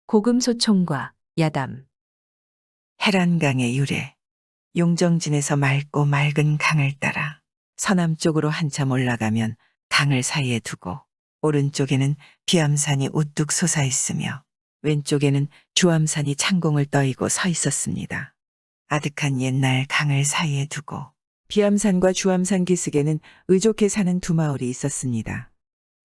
고금소총과 야담. 해란강의 유래. 용정진에서 맑고 맑은 강을 따라 서남쪽으로 한참 올라가면 강을 사이에 두고 오른쪽에는 비암산이 우뚝 솟아 있으며 왼쪽에는 주암산이 창공을 떠이고 서 있었습니다. 아득한 옛날 강을 사이에 두고 비암산과 주암산 기슭에는 의족해 사는 두 마을이 있었습니다.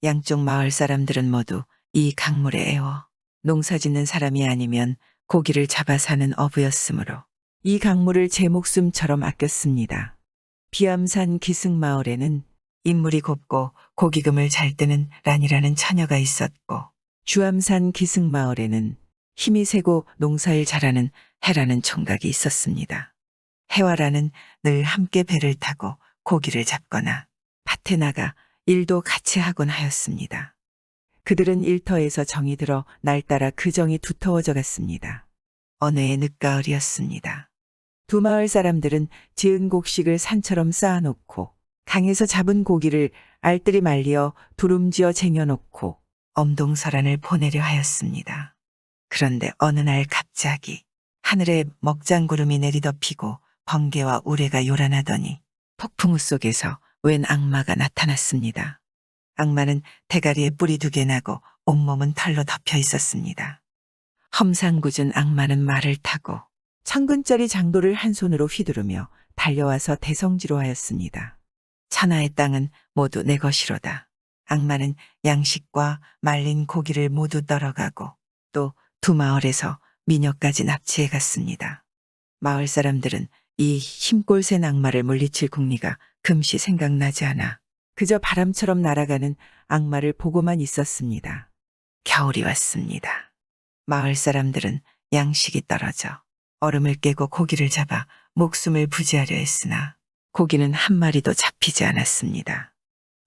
양쪽 마을 사람들은 모두 이 강물에 애워 농사짓는 사람이 아니면 고기를 잡아 사는 어부였으므로 이 강물을 제 목숨처럼 아꼈습니다. 비암산 기슭마을에는 인물이 곱고 고기금을 잘 뜨는 란이라는 처녀가 있었고, 주암산 기슭마을에는 힘이 세고 농사일 잘하는 해라는 총각이 있었습니다. 해와 란은 늘 함께 배를 타고 고기를 잡거나 밭에 나가 일도 같이 하곤 하였습니다. 그들은 일터에서 정이 들어 날따라 그 정이 두터워져 갔습니다. 어느 해 늦가을이었습니다. 두 마을 사람들은 지은 곡식을 산처럼 쌓아놓고 강에서 잡은 고기를 알뜰히 말리어 두름지어 쟁여놓고 엄동설안을 보내려 하였습니다. 그런데 어느 날 갑자기 하늘에 먹장구름이 내리덮이고 번개와 우레가 요란하더니 폭풍우 속에서 웬 악마가 나타났습니다. 악마는 대가리에 뿔이 2개 나고 온몸은 털로 덮여 있었습니다. 험상궂은 악마는 말을 타고 1000근짜리 장도를 한 손으로 휘두르며 달려와서 대성지로 하였습니다. 천하의 땅은 모두 내 것이로다. 악마는 양식과 말린 고기를 모두 떨어가고 또 두 마을에서 미녀까지 납치해 갔습니다. 마을 사람들은 이 힘골센 악마를 물리칠 궁리가 금시 생각나지 않아 그저 바람처럼 날아가는 악마를 보고만 있었습니다. 겨울이 왔습니다. 마을 사람들은 양식이 떨어져 얼음을 깨고 고기를 잡아 목숨을 부지하려 했으나 고기는 한 마리도 잡히지 않았습니다.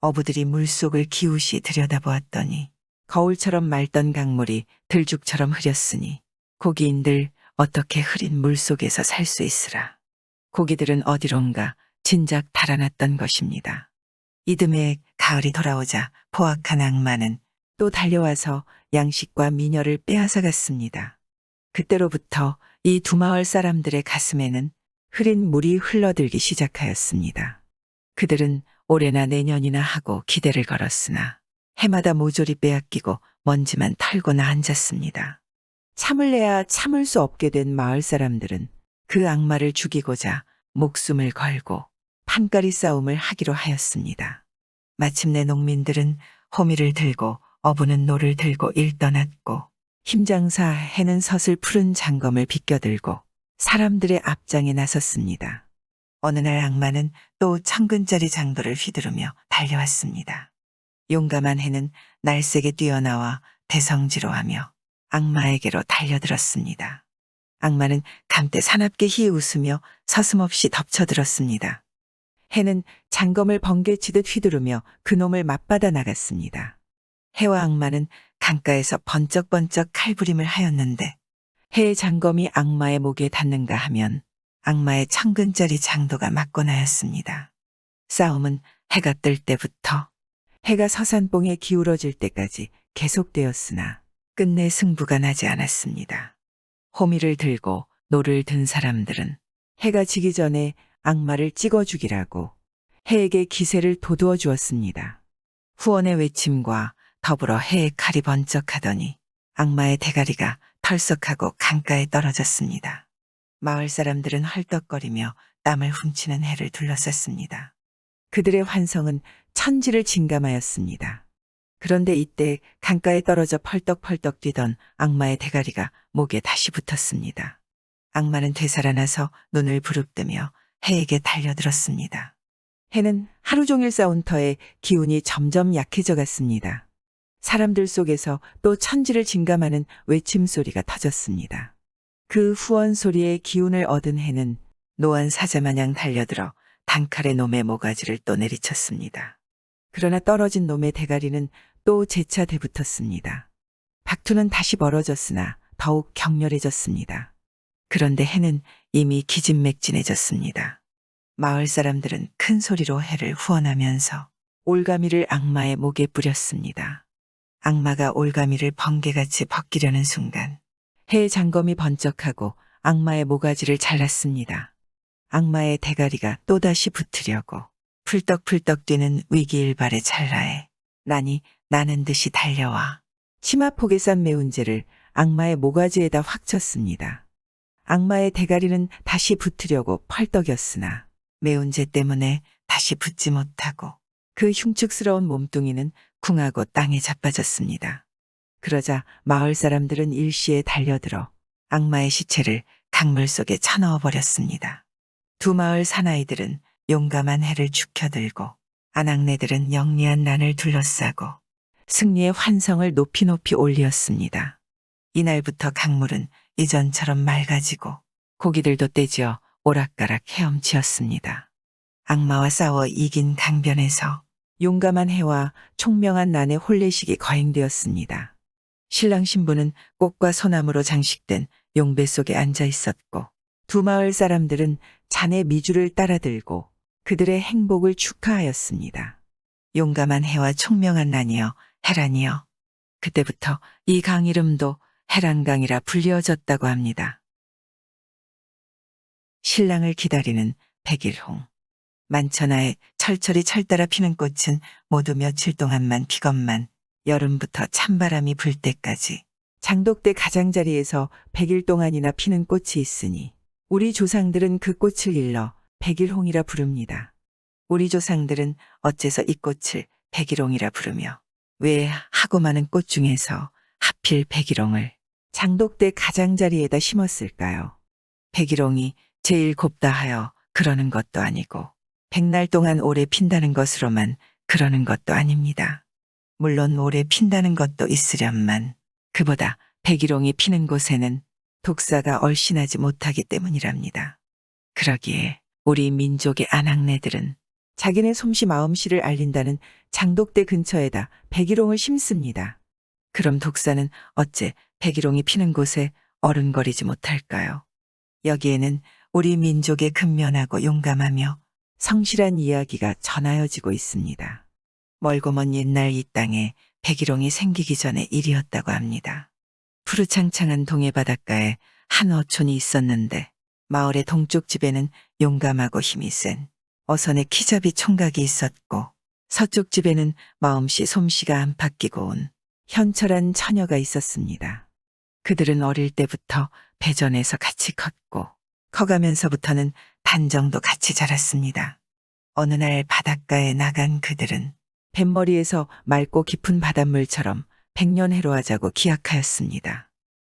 어부들이 물속을 기우시 들여다보았더니 거울처럼 맑던 강물이 들죽처럼 흐렸으니 고기인들 어떻게 흐린 물속에서 살 수 있으라. 고기들은 어디론가 진작 달아났던 것입니다. 이듬해 가을이 돌아오자 포악한 악마는 또 달려와서 양식과 미녀를 빼앗아 갔습니다. 그때로부터 이 두 마을 사람들의 가슴에는 흐린 물이 흘러들기 시작하였습니다. 그들은 올해나 내년이나 하고 기대를 걸었으나 해마다 모조리 빼앗기고 먼지만 털고나 앉았습니다. 참을래야 참을 수 없게 된 마을 사람들은 그 악마를 죽이고자 목숨을 걸고 판가리 싸움을 하기로 하였습니다. 마침내 농민들은 호미를 들고 어부는 노를 들고 일떠났고 힘장사 해는 섯을 푸른 장검을 비껴들고 사람들의 앞장에 나섰습니다. 어느 날 악마는 또 1000근짜리 장도를 휘두르며 달려왔습니다. 용감한 해는 날쌔게 뛰어나와 대성지로 하며 악마에게로 달려들었습니다. 악마는 감때 사납게 희웃으며 서슴없이 덮쳐들었습니다. 해는 장검을 번개치듯 휘두르며 그놈을 맞받아 나갔습니다. 해와 악마는 강가에서 번쩍번쩍 칼부림을 하였는데 해의 장검이 악마의 목에 닿는가 하면 악마의 1000근짜리 장도가 맞고 나였습니다. 싸움은 해가 뜰 때부터 해가 서산봉에 기울어질 때까지 계속되었으나 끝내 승부가 나지 않았습니다. 호미를 들고 노를 든 사람들은 해가 지기 전에 악마를 찍어 죽이라고 해에게 기세를 돋우어 주었습니다. 후원의 외침과 더불어 해의 칼이 번쩍하더니 악마의 대가리가 털썩하고 강가에 떨어졌습니다. 마을 사람들은 헐떡거리며 땀을 훔치는 해를 둘러쌌습니다. 그들의 환성은 천지를 진감하였습니다. 그런데 이때 강가에 떨어져 펄떡펄떡 뛰던 악마의 대가리가 목에 다시 붙었습니다. 악마는 되살아나서 눈을 부릅뜨며 해에게 달려들었습니다. 해는 하루 종일 싸운 터에 기운이 점점 약해져 갔습니다. 사람들 속에서 또 천지를 진감하는 외침소리가 터졌습니다. 그 후원 소리에 기운을 얻은 해는 노한 사자마냥 달려들어 단칼에 놈의 모가지를 또 내리쳤습니다. 그러나 떨어진 놈의 대가리는 또 재차 대붙었습니다. 박투는 다시 벌어졌으나 더욱 격렬해졌습니다. 그런데 해는 이미 기진맥진해졌습니다. 마을 사람들은 큰 소리로 해를 후원하면서 올가미를 악마의 목에 뿌렸습니다. 악마가 올가미를 번개같이 벗기려는 순간 해 장검이 번쩍하고 악마의 모가지를 잘랐습니다. 악마의 대가리가 또다시 붙으려고 풀떡풀떡 뛰는 위기일발의 찰나에 난이 나는 듯이 달려와 치마폭에 싼 매운재를 악마의 모가지에다 확 쳤습니다. 악마의 대가리는 다시 붙으려고 펄떡였으나 매운재 때문에 다시 붙지 못하고 그 흉측스러운 몸뚱이는 궁하고 땅에 자빠졌습니다. 그러자 마을 사람들은 일시에 달려들어 악마의 시체를 강물 속에 쳐넣어 버렸습니다. 두 마을 사나이들은 용감한 해를 죽혀들고 아낙네들은 영리한 난을 둘러싸고 승리의 환성을 높이 높이 올리었습니다. 이날부터 강물은 이전처럼 맑아지고 고기들도 떼지어 오락가락 헤엄치었습니다. 악마와 싸워 이긴 강변에서 용감한 해와 총명한 난의 혼례식이 거행되었습니다. 신랑 신부는 꽃과 소나무로 장식된 용배 속에 앉아 있었고 두 마을 사람들은 잔의 미주를 따라들고 그들의 행복을 축하하였습니다. 용감한 해와 총명한 난이여 해란이여. 그때부터 이 강 이름도 해란강이라 불리어졌다고 합니다. 신랑을 기다리는 백일홍. 만천하에 철철이 철따라 피는 꽃은 모두 며칠 동안만 피건만 여름부터 찬바람이 불 때까지 장독대 가장자리에서 100일 동안이나 피는 꽃이 있으니 우리 조상들은 그 꽃을 일러 백일홍이라 부릅니다. 우리 조상들은 어째서 이 꽃을 백일홍이라 부르며 왜 하고 많은 꽃 중에서 하필 백일홍을 장독대 가장자리에다 심었을까요? 백일홍이 제일 곱다 하여 그러는 것도 아니고 백날 동안 오래 핀다는 것으로만 그러는 것도 아닙니다. 물론 오래 핀다는 것도 있으련만 그보다 백일홍이 피는 곳에는 독사가 얼씬하지 못하기 때문이랍니다. 그러기에 우리 민족의 아낙네들은 자기네 솜씨 마음씨를 알린다는 장독대 근처에다 백일홍을 심습니다. 그럼 독사는 어째 백일홍이 피는 곳에 어른거리지 못할까요? 여기에는 우리 민족의 근면하고 용감하며 성실한 이야기가 전하여지고 있습니다. 멀고 먼 옛날 이 땅에 백일홍이 생기기 전의 일이었다고 합니다. 푸르창창한 동해 바닷가에 한 어촌이 있었는데 마을의 동쪽 집에는 용감하고 힘이 센 어선의 키잡이 총각이 있었고 서쪽 집에는 마음씨 솜씨가 안팎 끼고 온 현철한 처녀가 있었습니다. 그들은 어릴 때부터 배전에서 같이 컸고 커가면서부터는 단정도 같이 자랐습니다. 어느 날 바닷가에 나간 그들은 뱃머리에서 맑고 깊은 바닷물처럼 백년해로하자고 기약하였습니다.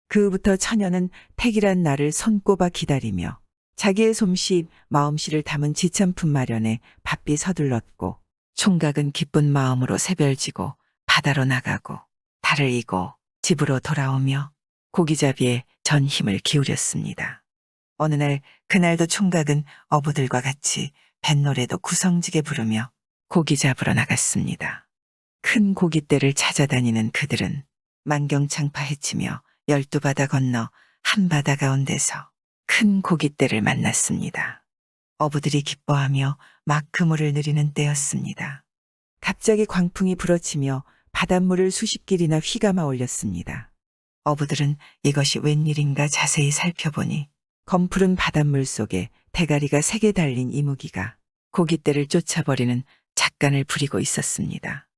그 후부터 처녀는 택이란 날을 손꼽아 기다리며 자기의 솜씨, 마음씨를 담은 지참품 마련에 바삐 서둘렀고 총각은 기쁜 마음으로 새별지고 바다로 나가고 달을 이고 집으로 돌아오며 고기잡이에 전 힘을 기울였습니다. 어느 날 그날도 총각은 어부들과 같이 뱃노래도 구성지게 부르며 고기 잡으러 나갔습니다. 큰 고깃대를 찾아다니는 그들은 만경창파 헤치며 12바다 건너 한 바다 가운데서 큰 고깃대를 만났습니다. 어부들이 기뻐하며 막 그물을 느리는 때였습니다. 갑자기 광풍이 불어치며 바닷물을 수십 길이나 휘감아 올렸습니다. 어부들은 이것이 웬일인가 자세히 살펴보니 검푸른 바닷물 속에 대가리가 3개 달린 이무기가 고깃대를 쫓아버리는 작간을 부리고 있었습니다.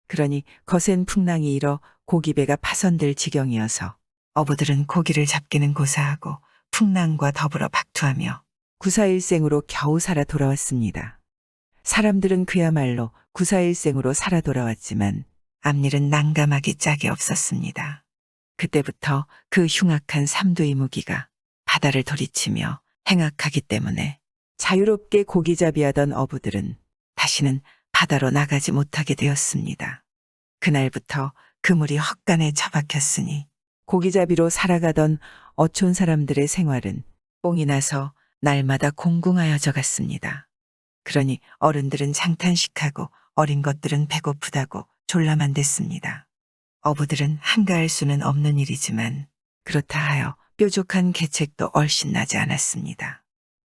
그러니 거센 풍랑이 일어 고기배가 파손될 지경이어서 어부들은 고기를 잡기는 고사하고 풍랑과 더불어 박투하며 구사일생으로 겨우 살아 돌아왔습니다. 사람들은 그야말로 구사일생으로 살아 돌아왔지만 앞일은 난감하기 짝이 없었습니다. 그때부터 그 흉악한 삼두이무기가 바다를 돌이치며 행악하기 때문에 자유롭게 고기잡이하던 어부들은 다시는 바다로 나가지 못하게 되었습니다. 그날부터 그물이 헛간에 처박혔으니 고기잡이로 살아가던 어촌 사람들의 생활은 뽕이 나서 날마다 공공하여져 갔습니다. 그러니 어른들은 장탄식하고 어린 것들은 배고프다고 졸라만 댔습니다. 어부들은 한가할 수는 없는 일이지만 그렇다 하여 뾰족한 계책도 얼씬 나지 않았습니다.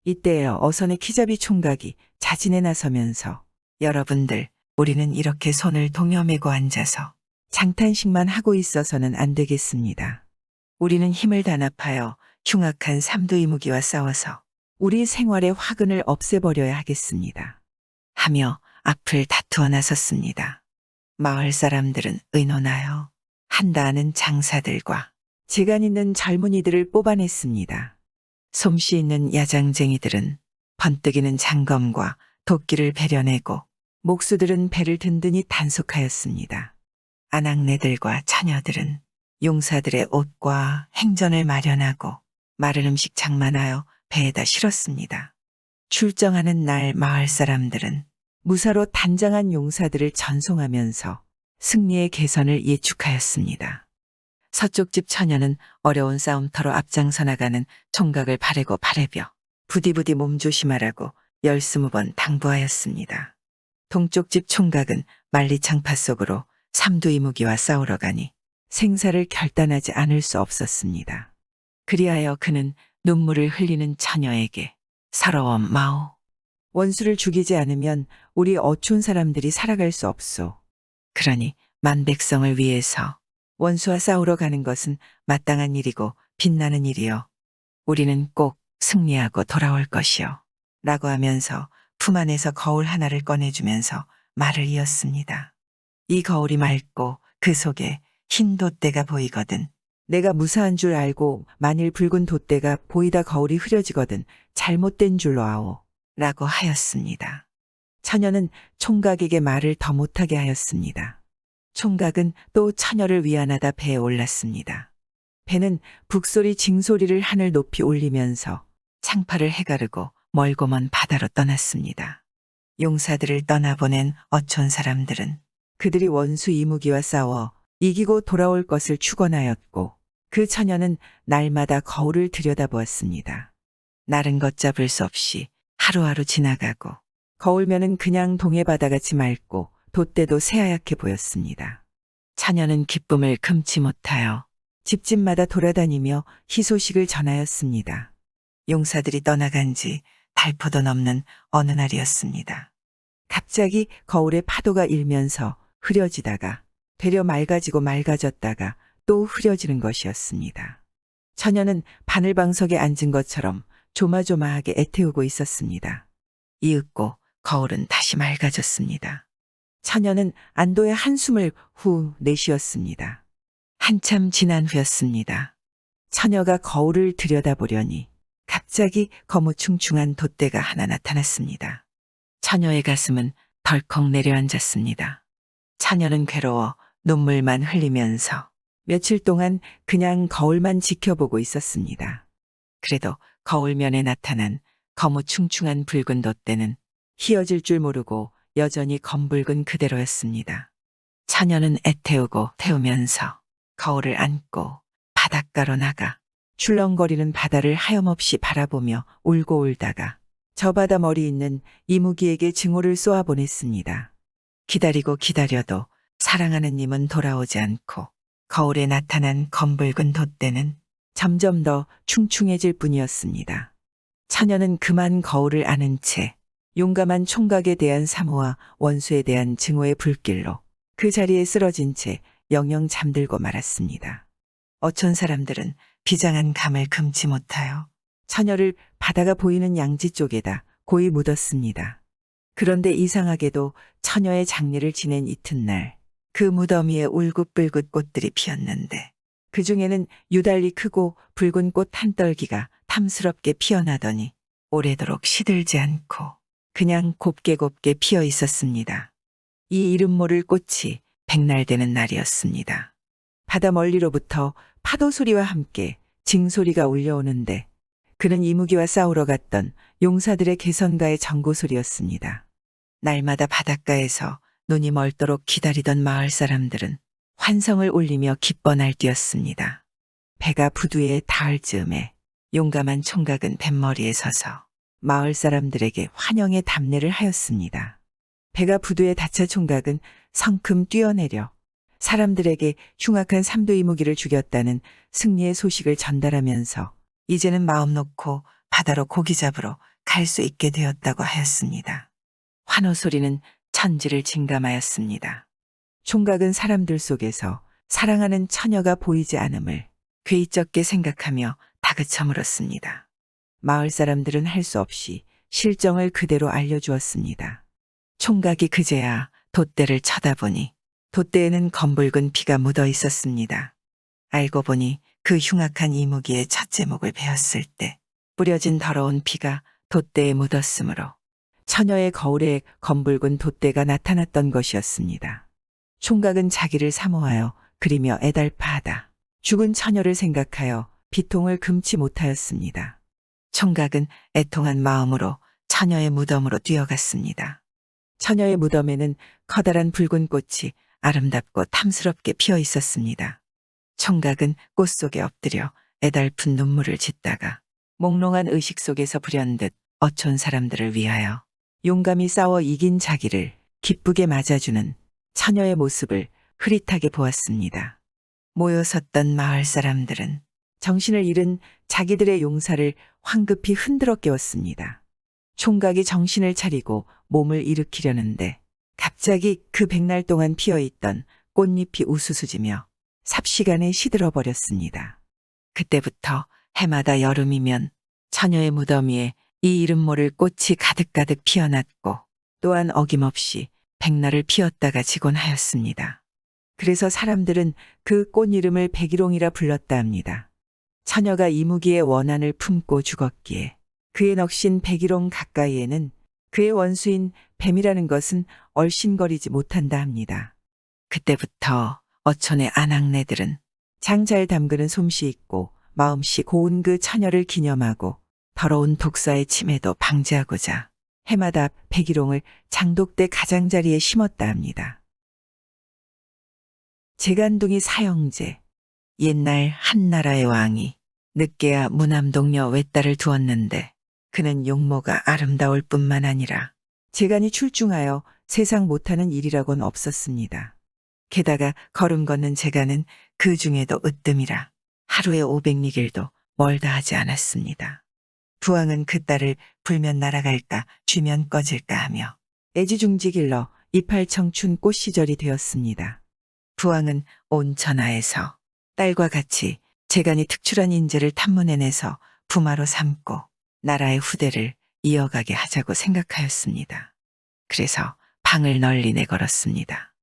이때에 어선의 키잡이 총각이 자진해 나서면서 여러분들, 우리는 이렇게 손을 동여매고 앉아서 장탄식만 하고 있어서는 안 되겠습니다. 우리는 힘을 단합하여 흉악한 삼두이무기와 싸워서 우리 생활의 화근을 없애버려야 하겠습니다. 하며 앞을 다투어 나섰습니다. 마을 사람들은 의논하여 한다하는 장사들과 재간 있는 젊은이들을 뽑아냈습니다. 솜씨 있는 야장쟁이들은 번뜩이는 장검과 도끼를 배려내고 목수들은 배를 든든히 단속하였습니다. 아낙네들과 처녀들은 용사들의 옷과 행전을 마련하고 마른 음식 장만하여 배에다 실었습니다. 출정하는 날 마을 사람들은 무사로 단장한 용사들을 전송하면서 승리의 개선을 예축하였습니다. 서쪽 집 처녀는 어려운 싸움터로 앞장서 나가는 총각을 바래고 바래벼 부디부디 몸조심하라고 12번 당부하였습니다. 동쪽 집 총각은 만리창파 속으로 삼두이무기와 싸우러 가니 생사를 결단하지 않을 수 없었습니다. 그리하여 그는 눈물을 흘리는 처녀에게 서러워 마오. 원수를 죽이지 않으면 우리 어촌 사람들이 살아갈 수 없소. 그러니 만백성을 위해서 원수와 싸우러 가는 것은 마땅한 일이고 빛나는 일이요. 우리는 꼭 승리하고 돌아올 것이요. 라고 하면서 품 안에서 거울 하나를 꺼내주면서 말을 이었습니다. 이 거울이 맑고 그 속에 흰 돛대가 보이거든. 내가 무사한 줄 알고 만일 붉은 돛대가 보이다 거울이 흐려지거든 잘못된 줄로 아오. 라고 하였습니다. 처녀는 총각에게 말을 더 못하게 하였습니다. 총각은 또 처녀를 위안하다 배에 올랐습니다. 배는 북소리 징소리를 하늘 높이 올리면서 창파를 해가르고 멀고 먼 바다로 떠났습니다. 용사들을 떠나보낸 어촌 사람들은 그들이 원수 이무기와 싸워 이기고 돌아올 것을 축원하였고 그 처녀는 날마다 거울을 들여다보았습니다. 날은 걷잡을 수 없이 하루하루 지나가고 거울면은 그냥 동해바다같이 맑고 돛대도 새하얗게 보였습니다. 처녀는 기쁨을 금치 못하여 집집마다 돌아다니며 희소식을 전하였습니다. 용사들이 떠나간 지 달포도 넘는 어느 날이었습니다. 갑자기 거울에 파도가 일면서 흐려지다가 되려 맑아지고 맑아졌다가 또 흐려지는 것이었습니다. 처녀는 바늘방석에 앉은 것처럼 조마조마하게 애태우고 있었습니다. 이윽고 거울은 다시 맑아졌습니다. 처녀는 안도의 한숨을 후 내쉬었습니다. 한참 지난 후였습니다. 처녀가 거울을 들여다보려니 갑자기 거무충충한 돛대가 하나 나타났습니다. 처녀의 가슴은 덜컥 내려앉았습니다. 처녀는 괴로워 눈물만 흘리면서 며칠 동안 그냥 거울만 지켜보고 있었습니다. 그래도 거울면에 나타난 거무충충한 붉은 돛대는 희어질 줄 모르고 여전히 검붉은 그대로였습니다. 처녀는 애태우고 태우면서 거울을 안고 바닷가로 나가 출렁거리는 바다를 하염없이 바라보며 울고 울다가 저 바다 머리 있는 이무기에게 증오를 쏘아보냈습니다. 기다리고 기다려도 사랑하는 님은 돌아오지 않고 거울에 나타난 검붉은 돛대는 점점 더 충충해질 뿐이었습니다. 처녀는 그만 거울을 아는 채 용감한 총각에 대한 사모와 원수에 대한 증오의 불길로 그 자리에 쓰러진 채 영영 잠들고 말았습니다. 어촌 사람들은 비장한 감을 금치 못하여 처녀를 바다가 보이는 양지 쪽에다 고이 묻었습니다. 그런데 이상하게도 처녀의 장례를 지낸 이튿날 그 무덤 위에 울긋불긋 꽃들이 피었는데 그 중에는 유달리 크고 붉은 꽃 한 떨기가 탐스럽게 피어나더니 오래도록 시들지 않고 그냥 곱게 곱게 피어 있었습니다. 이 이름 모를 꽃이 백날 되는 날이었습니다. 바다 멀리로부터 파도 소리와 함께 징소리가 울려오는데 그는 이무기와 싸우러 갔던 용사들의 개선가의 전고 소리였습니다. 날마다 바닷가에서 눈이 멀도록 기다리던 마을 사람들은 환성을 울리며 기뻐 날뛰었습니다. 배가 부두에 닿을 즈음에 용감한 총각은 뱃머리에 서서 마을 사람들에게 환영의 답례를 하였습니다. 배가 부두에 닿자 총각은 성큼 뛰어내려 사람들에게 흉악한 삼두이무기를 죽였다는 승리의 소식을 전달하면서 이제는 마음 놓고 바다로 고기 잡으러 갈 수 있게 되었다고 하였습니다. 환호 소리는 천지를 진감하였습니다. 총각은 사람들 속에서 사랑하는 처녀가 보이지 않음을 괴이쩍게 생각하며 다그쳐 물었습니다. 마을 사람들은 할 수 없이 실정을 그대로 알려주었습니다. 총각이 그제야 돛대를 쳐다보니 돛대에는 검붉은 피가 묻어 있었습니다. 알고 보니 그 흉악한 이무기의 첫 제목을 베었을 때 뿌려진 더러운 피가 돛대에 묻었으므로 처녀의 거울에 검붉은 돛대가 나타났던 것이었습니다. 총각은 자기를 사모하여 그리며 애달파하다 죽은 처녀를 생각하여 비통을 금치 못하였습니다. 총각은 애통한 마음으로 처녀의 무덤으로 뛰어갔습니다. 처녀의 무덤에는 커다란 붉은 꽃이 아름답고 탐스럽게 피어 있었습니다. 총각은 꽃 속에 엎드려 애달픈 눈물을 짓다가 몽롱한 의식 속에서 불현듯 어촌 사람들을 위하여 용감히 싸워 이긴 자기를 기쁘게 맞아주는 처녀의 모습을 흐릿하게 보았습니다. 모여 섰던 마을 사람들은 정신을 잃은 자기들의 용사를 황급히 흔들어 깨웠습니다. 총각이 정신을 차리고 몸을 일으키려는데 갑자기 그 백날 동안 피어있던 꽃잎이 우수수지며 삽시간에 시들어 버렸습니다. 그때부터 해마다 여름이면 처녀의 무덤 위에 이 이름 모를 꽃이 가득가득 피어났고 또한 어김없이 백날을 피었다가 지곤 하였습니다. 그래서 사람들은 그 꽃 이름을 백일홍이라 불렀다 합니다. 처녀가 이무기의 원한을 품고 죽었기에 그의 넋인 백일홍 가까이에는 그의 원수인 뱀이라는 것은 얼씬거리지 못한다 합니다. 그때부터 어촌의 아낙네들은 장 잘 담그는 솜씨 있고 마음씨 고운 그 처녀를 기념하고 더러운 독사의 침해도 방지하고자 해마다 백일홍을 장독대 가장자리에 심었다 합니다. 재간둥이 사형제. 옛날 한나라의 왕이 늦게야 무남동녀 외딸을 두었는데 그는 용모가 아름다울 뿐만 아니라 재간이 출중하여 세상 못하는 일이라곤 없었습니다. 게다가 걸음 걷는 재간은 그 중에도 으뜸이라 하루에 500리길도 멀다 하지 않았습니다. 부왕은 그 딸을 불면 날아갈까 쥐면 꺼질까 하며 애지중지길러 이팔청춘 꽃시절이 되었습니다. 부왕은 온 천하에서 딸과 같이 재간이 특출한 인재를 탐문해내서 부마로 삼고 나라의 후대를 이어가게 하자고 생각하였습니다. 그래서 방을 널리 내걸었습니다.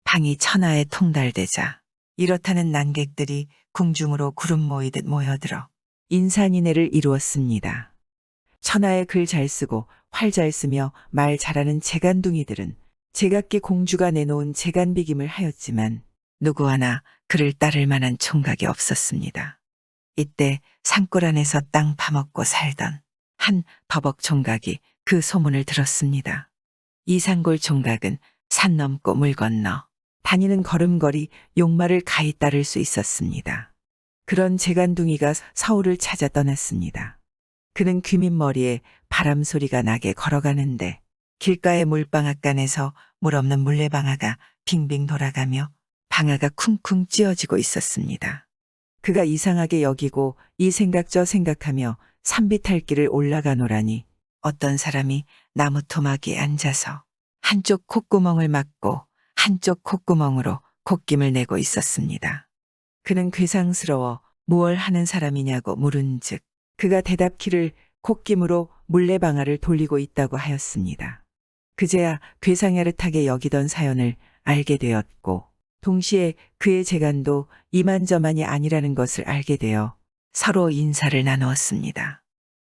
방이 천하에 통달되자 이렇다는 난객들이 궁중으로 구름 모이듯 모여들어 인산인해를 이루었습니다. 천하에 글 잘 쓰고 활 잘 쓰며 말 잘하는 재간둥이들은 제각기 공주가 내놓은 재간비김을 하였지만 누구 하나 그를 따를 만한 총각이 없었습니다. 이때 산골 안에서 땅 파먹고 살던 한 더벅 총각이 그 소문을 들었습니다. 이 산골 총각은 산 넘고 물 건너 다니는 걸음걸이 용마를 가히 따를 수 있었습니다. 그런 재간둥이가 서울을 찾아 떠났습니다. 그는 귀밑머리에 바람 소리가 나게 걸어가는데 길가의 물방앗간에서 물 없는 물레방아가 빙빙 돌아가며 방아가 쿵쿵 찧어지고 있었습니다. 그가 이상하게 여기고 이 생각 저 생각하며 산비탈길을 올라가노라니 어떤 사람이 나무 토막에 앉아서 한쪽 콧구멍을 막고 한쪽 콧구멍으로 콧김을 내고 있었습니다. 그는 괴상스러워 무얼 하는 사람이냐고 물은즉 그가 대답키를 콧김으로 물레방아를 돌리고 있다고 하였습니다. 그제야 괴상야릇하게 여기던 사연을 알게 되었고 동시에 그의 재간도 이만저만이 아니라는 것을 알게 되어 서로 인사를 나누었습니다.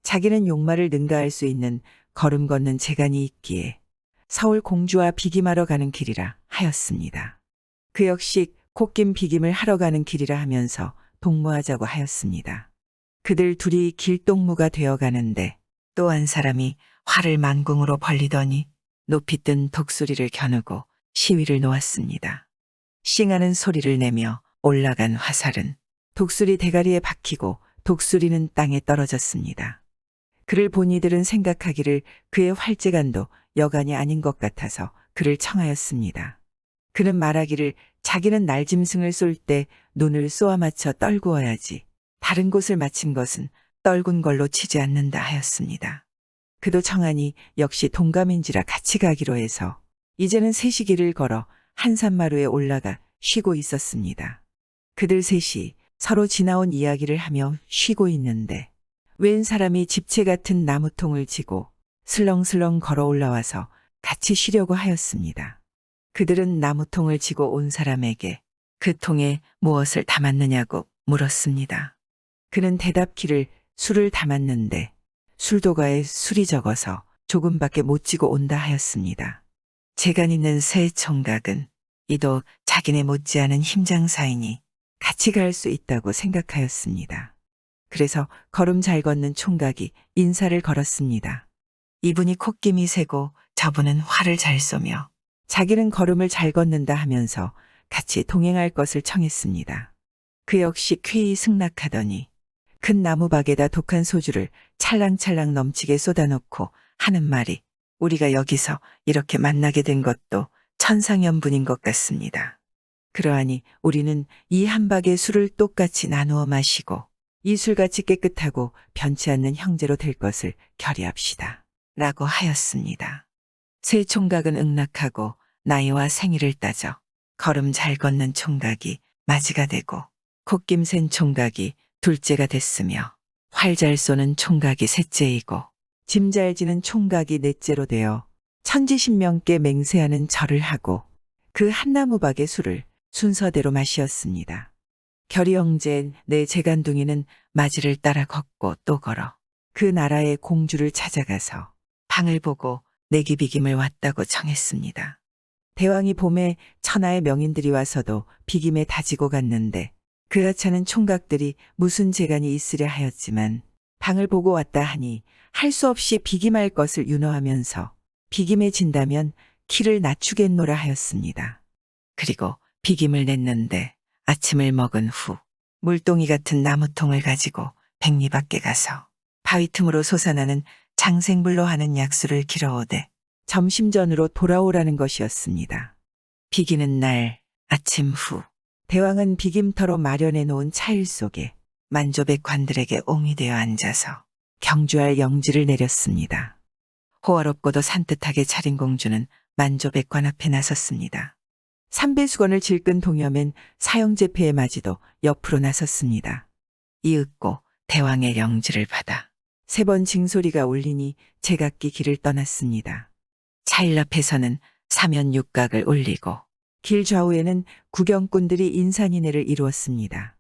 자기는 용마를 능가할 수 있는 걸음 걷는 재간이 있기에 서울 공주와 비김하러 가는 길이라 하였습니다. 그 역시 콧김 비김을 하러 가는 길이라 하면서 동무하자고 하였습니다. 그들 둘이 길동무가 되어 가는데 또 한 사람이 활을 만궁으로 벌리더니 높이 뜬 독수리를 겨누고 시위를 놓았습니다. 싱하는 소리를 내며 올라간 화살은 독수리 대가리에 박히고 독수리는 땅에 떨어졌습니다. 그를 본 이들은 생각하기를 그의 활재간도 여간이 아닌 것 같아서 그를 청하였습니다. 그는 말하기를 자기는 날짐승을 쏠 때 눈을 쏘아 맞춰 떨구어야지 다른 곳을 맞힌 것은 떨군 걸로 치지 않는다 하였습니다. 그도 청하니 역시 동감인지라 같이 가기로 해서 이제는 셋이 길을 걸어 한산마루에 올라가 쉬고 있었습니다. 그들 셋이 서로 지나온 이야기를 하며 쉬고 있는데 웬 사람이 집채 같은 나무통을 지고 슬렁슬렁 걸어 올라와서 같이 쉬려고 하였습니다. 그들은 나무통을 지고 온 사람에게 그 통에 무엇을 담았느냐고 물었습니다. 그는 대답기를 술을 담았는데 술도가에 술이 적어서 조금밖에 못 지고 온다 하였습니다. 재간 있는 새 총각은 이도 자기네 못지않은 힘장사이니 같이 갈 수 있다고 생각하였습니다. 그래서 걸음 잘 걷는 총각이 인사를 걸었습니다. 이분이 콧김이 새고 저분은 활을 잘 쏘며 자기는 걸음을 잘 걷는다 하면서 같이 동행할 것을 청했습니다. 그 역시 쾌히 승낙하더니 큰 나무박에다 독한 소주를 찰랑찰랑 넘치게 쏟아놓고 하는 말이 우리가 여기서 이렇게 만나게 된 것도 천상연분인 것 같습니다. 그러하니 우리는 이 한 박의 술을 똑같이 나누어 마시고 이 술같이 깨끗하고 변치 않는 형제로 될 것을 결의합시다. 라고 하였습니다. 새 총각은 응낙하고 나이와 생일을 따져 걸음 잘 걷는 총각이 맞이가 되고 콧김 센 총각이 둘째가 됐으며 활 잘 쏘는 총각이 셋째이고 짐 잘 지는 총각이 넷째로 되어 천지신명께 맹세하는 절을 하고 그 한 나무박의 술을 순서대로 마시었습니다. 결이 형제 내 재간둥이는 맞이를 따라 걷고 또 걸어 그 나라의 공주를 찾아가서 방을 보고 내기비김을 왔다고 청했습니다. 대왕이 봄에 천하의 명인들이 와서도 비김에 다지고 갔는데 그 하찮은 총각들이 무슨 재간이 있으려 하였지만 방을 보고 왔다 하니 할 수 없이 비김할 것을 윤허하면서 비김에 진다면 키를 낮추겠노라 하였습니다. 그리고 비김을 냈는데 아침을 먹은 후 물동이 같은 나무통을 가지고 백리 밖에 가서 바위 틈으로 솟아나는 장생불로 하는 약수를 길어오되 점심전으로 돌아오라는 것이었습니다. 비기는 날 아침 후 대왕은 비김터로 마련해 놓은 차일 속에 만조백 관들에게 옹이 되어 앉아서 경주할 영지를 내렸습니다. 호화롭고도 산뜻하게 차린 공주는 만조백 관 앞에 나섰습니다. 삼배수건을 질끈 동여맨 사형제패의 맞이도 옆으로 나섰습니다. 이윽고 대왕의 영지를 받아 3번 징소리가 울리니 제각기 길을 떠났습니다. 차일 앞에서는 사면 육각을 올리고 길 좌우에는 구경꾼들이 인산인해를 이루었습니다.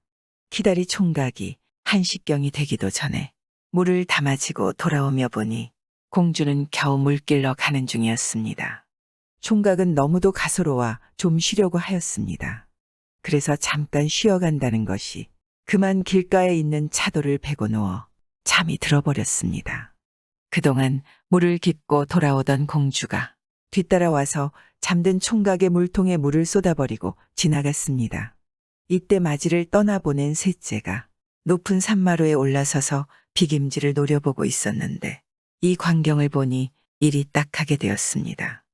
기다리 총각이 한식경이 되기도 전에 물을 담아지고 돌아오며 보니 공주는 겨우 물길러 가는 중이었습니다. 총각은 너무도 가소로워 좀 쉬려고 하였습니다. 그래서 잠깐 쉬어간다는 것이 그만 길가에 있는 차도를 베고 누워 잠이 들어버렸습니다. 그동안 물을 깃고 돌아오던 공주가 뒤따라와서 잠든 총각의 물통에 물을 쏟아버리고 지나갔습니다. 이때 맞이를 떠나보낸 셋째가 높은 산마루에 올라서서 비김질을 노려보고 있었는데 이 광경을 보니 일이 딱하게 되었습니다.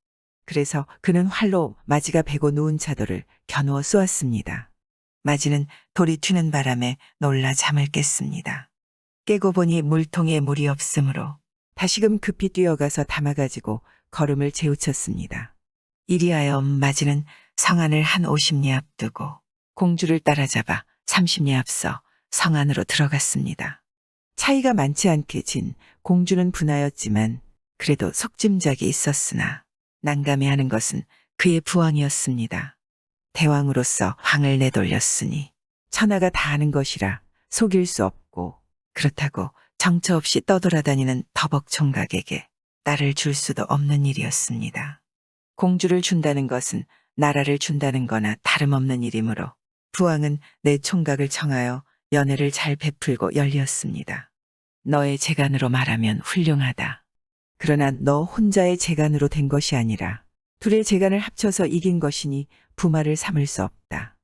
그래서 그는 활로 맞이가 베고 누운 차도를 겨누어 쏘았습니다. 맞이는 돌이 튀는 바람에 놀라 잠을 깼습니다. 깨고 보니 물통에 물이 없으므로 다시금 급히 뛰어가서 담아가지고 걸음을 재우쳤습니다. 이리하여 맞이는 성안을 한 50리 앞두고 공주를 따라잡아 30리 앞서 성 안으로 들어갔습니다. 차이가 많지 않게 진 공주는 분하였지만 그래도 속짐작이 있었으나 난감해하는 것은 그의 부왕이었습니다. 대왕으로서 황을 내돌렸으니 천하가 다 아는 것이라 속일 수 없고 그렇다고 정처 없이 떠돌아다니는 더벅 총각에게 딸을 줄 수도 없는 일이었습니다. 공주를 준다는 것은 나라를 준다는 거나 다름없는 일이므로 부왕은 내 총각을 청하여 연애를 잘 베풀고 열리었습니다. 너의 재간으로 말하면 훌륭하다. 그러나 너 혼자의 재간으로 된 것이 아니라 둘의 재간을 합쳐서 이긴 것이니 부마를 삼을 수 없다.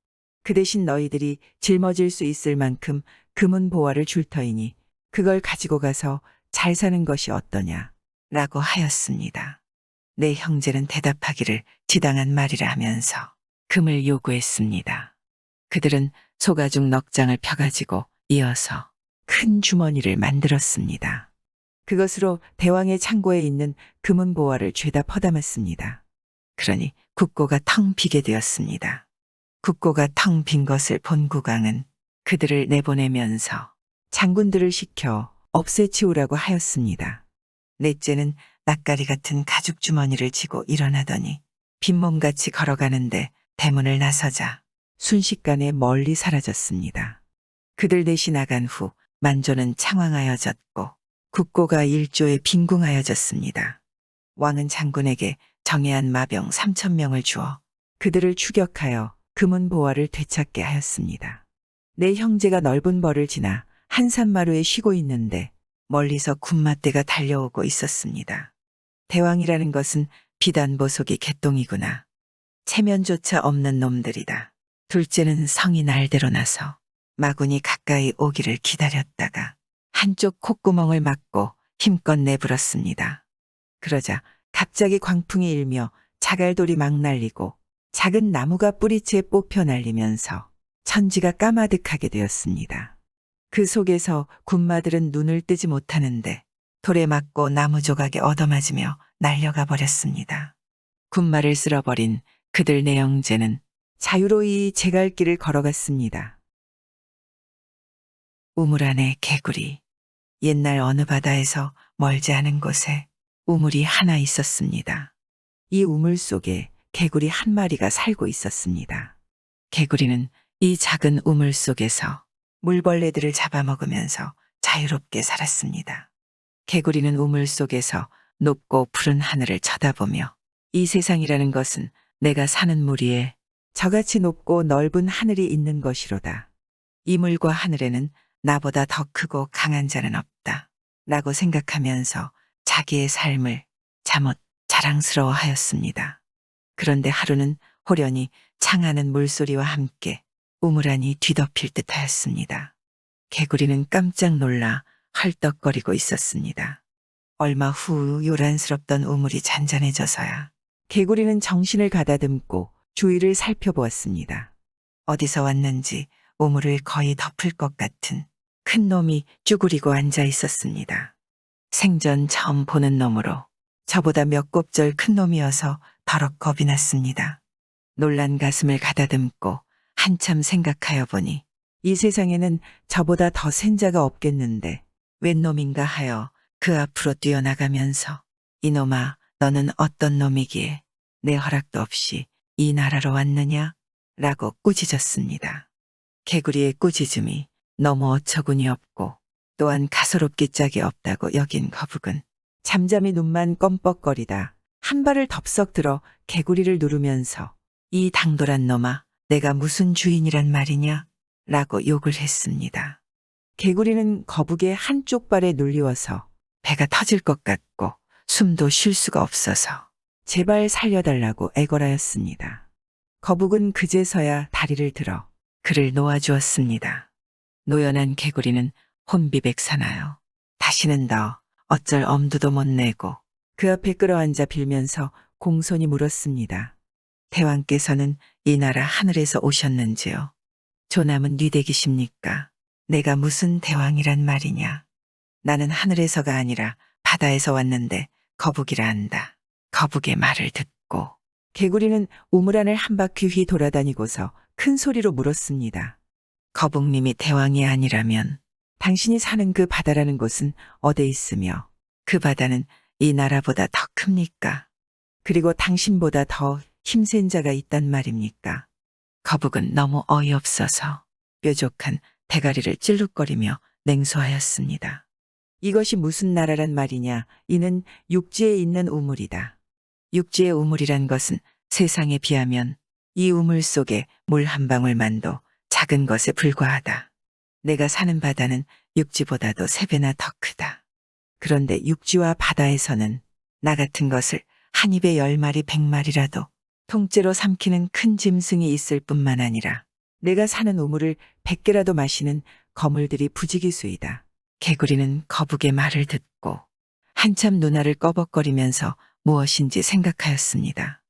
그 대신 너희들이 짊어질 수 있을 만큼 금은 보화를 줄 터이니 그걸 가지고 가서 잘 사는 것이 어떠냐 라고 하였습니다. 내 형제는 대답하기를 지당한 말이라 하면서 금을 요구했습니다. 그들은 소가죽 넉장을 펴가지고 이어서 큰 주머니를 만들었습니다. 그것으로 대왕의 창고에 있는 금은 보화를 죄다 퍼담았습니다. 그러니 국고가 텅 비게 되었습니다. 국고가 텅 빈 것을 본 국왕은 그들을 내보내면서 장군들을 시켜 없애치우라고 하였습니다. 넷째는 낯가리 같은 가죽 주머니를 쥐고 일어나더니 빈몸같이 걸어가는데 대문을 나서자 순식간에 멀리 사라졌습니다. 그들 넷이 나간 후 만조는 창황하여졌고 국고가 일조에 빈궁하여졌습니다. 왕은 장군에게 정예한 마병 3,000명을 주어 그들을 추격하여 금은 보화를 되찾게 하였습니다. 내 형제가 넓은 벌을 지나 한산마루에 쉬고 있는데 멀리서 군마대가 달려오고 있었습니다. 대왕이라는 것은 비단보속이 개똥이구나. 체면조차 없는 놈들이다. 둘째는 성이 날대로 나서 마군이 가까이 오기를 기다렸다가 한쪽 콧구멍을 막고 힘껏 내불었습니다. 그러자 갑자기 광풍이 일며 자갈돌이 막 날리고 작은 나무가 뿌리채 뽑혀 날리면서 천지가 까마득하게 되었습니다. 그 속에서 군마들은 눈을 뜨지 못하는데 돌에 맞고 나무 조각에 얻어맞으며 날려가 버렸습니다. 군마를 쓸어버린 그들 네 형제는 자유로이 제갈길을 걸어갔습니다. 우물 안에 개구리. 옛날 어느 바다에서 멀지 않은 곳에 우물이 하나 있었습니다. 이 우물 속에 개구리 한 마리가 살고 있었습니다. 개구리는 이 작은 우물 속에서 물벌레들을 잡아먹으면서 자유롭게 살았습니다. 개구리는 우물 속에서 높고 푸른 하늘을 쳐다보며 이 세상이라는 것은 내가 사는 물 위에 저같이 높고 넓은 하늘이 있는 것이로다. 이 물과 하늘에는 나보다 더 크고 강한 자는 없다. 라고 생각하면서 자기의 삶을 잠옷 자랑스러워하였습니다. 그런데 하루는 호련히 창하는 물소리와 함께 우물 안이 뒤덮일 듯하였습니다. 개구리는 깜짝 놀라 헐떡거리고 있었습니다. 얼마 후 요란스럽던 우물이 잔잔해져서야 개구리는 정신을 가다듬고 주위를 살펴보았습니다. 어디서 왔는지 우물을 거의 덮을 것 같은 큰 놈이 쭈그리고 앉아 있었습니다. 생전 처음 보는 놈으로 저보다 몇 곱절 큰 놈이어서 더럭 겁이 났습니다. 놀란 가슴을 가다듬고 한참 생각하여 보니 이 세상에는 저보다 더 센 자가 없겠는데 웬 놈인가 하여 그 앞으로 뛰어나가면서 이놈아 너는 어떤 놈이기에 내 허락도 없이 이 나라로 왔느냐? 라고 꾸짖었습니다. 개구리의 꾸짖음이 너무 어처구니 없고 또한 가소롭기 짝이 없다고 여긴 거북은 잠잠히 눈만 껌뻑거리다 한 발을 덥석 들어 개구리를 누르면서 이 당돌한 놈아 내가 무슨 주인이란 말이냐? 라고 욕을 했습니다. 개구리는 거북의 한쪽 발에 눌리워서 배가 터질 것 같고 숨도 쉴 수가 없어서 제발 살려달라고 애걸하였습니다. 거북은 그제서야 다리를 들어 그를 놓아주었습니다. 노연한 개구리는 혼비백산하여 다시는 더 어쩔 엄두도 못 내고 그 앞에 끌어앉아 빌면서 공손히 물었습니다. 대왕께서는 이 나라 하늘에서 오셨는지요? 조남은 뉘대기십니까? 내가 무슨 대왕이란 말이냐? 나는 하늘에서가 아니라 바다에서 왔는데 거북이라 한다. 거북의 말을 듣고 개구리는 우물 안을 한 바퀴 휘 돌아다니고서 큰 소리로 물었습니다. 거북님이 대왕이 아니라면 당신이 사는 그 바다라는 곳은 어디에 있으며 그 바다는 이 나라보다 더 큽니까? 그리고 당신보다 더 힘센 자가 있단 말입니까? 거북은 너무 어이없어서 뾰족한 대가리를 찔룩거리며 냉소하였습니다. 이것이 무슨 나라란 말이냐? 이는 육지에 있는 우물이다. 육지의 우물이란 것은 세상에 비하면 이 우물 속에 물 한 방울만도 작은 것에 불과하다. 내가 사는 바다는 육지보다도 3배나 더 크다. 그런데 육지와 바다에서는 나 같은 것을 한 입에 10마리 100마리라도 통째로 삼키는 큰 짐승이 있을 뿐만 아니라 내가 사는 우물을 100개라도 마시는 거물들이 부지기수이다. 개구리는 거북의 말을 듣고 한참 눈알을 꺼벅거리면서 무엇인지 생각하였습니다.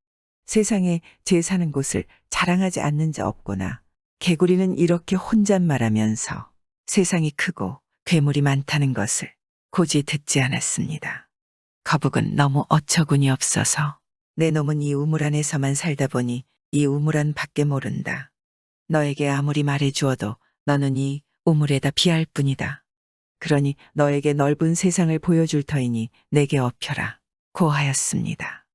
세상에 제 사는 곳을 자랑하지 않는 자 없거나 개구리는 이렇게 혼잣말하면서 세상이 크고 괴물이 많다는 것을 고지 듣지 않았습니다. 거북은 너무 어처구니 없어서 내 놈은 이 우물 안에서만 살다 보니 이 우물 안 밖에 모른다. 너에게 아무리 말해주어도 너는 이 우물에다 비할 뿐이다. 그러니 너에게 넓은 세상을 보여줄 터이니 내게 업혀라. 고하였습니다.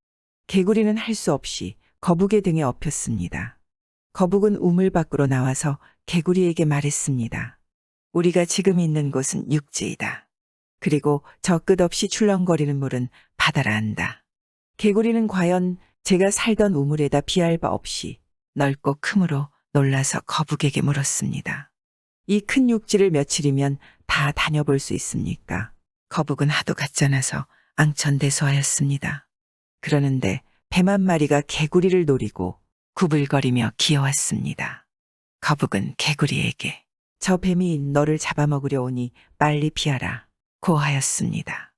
개구리는 할 수 없이 거북의 등에 업혔습니다. 거북은 우물 밖으로 나와서 개구리에게 말했습니다. 우리가 지금 있는 곳은 육지이다. 그리고 저 끝없이 출렁거리는 물은 바다라 한다. 개구리는 과연 제가 살던 우물에다 비할 바 없이 넓고 크므로 놀라서 거북에게 물었습니다. 이 큰 육지를 며칠이면 다 다녀볼 수 있습니까? 거북은 하도 갖잖아서 앙천대소하였습니다. 그러는데 뱀 한 마리가 개구리를 노리고 구불거리며 기어왔습니다. 거북은 개구리에게 저 뱀이 너를 잡아먹으려 오니 빨리 피하라 고하였습니다.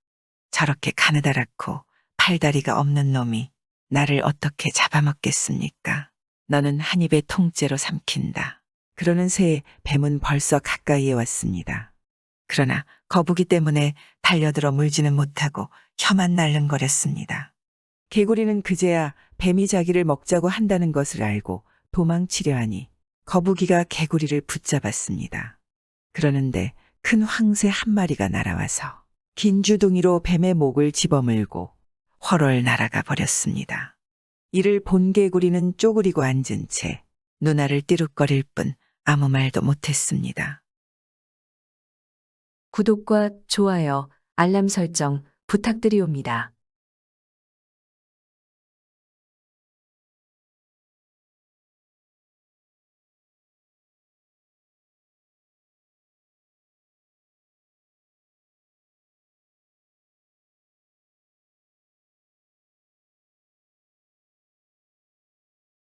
저렇게 가느다랗고 팔다리가 없는 놈이 나를 어떻게 잡아먹겠습니까? 너는 한 입에 통째로 삼킨다. 그러는 새에 뱀은 벌써 가까이에 왔습니다. 그러나 거북이 때문에 달려들어 물지는 못하고 혀만 날름거렸습니다. 개구리는 그제야 뱀이 자기를 먹자고 한다는 것을 알고 도망치려 하니 거북이가 개구리를 붙잡았습니다. 그러는데 큰 황새 한 마리가 날아와서 긴 주둥이로 뱀의 목을 집어물고 훨훨 날아가 버렸습니다. 이를 본 개구리는 쪼그리고 앉은 채 눈알을 띠룩거릴 뿐 아무 말도 못했습니다. 구독과 좋아요, 알람 설정 부탁드리옵니다.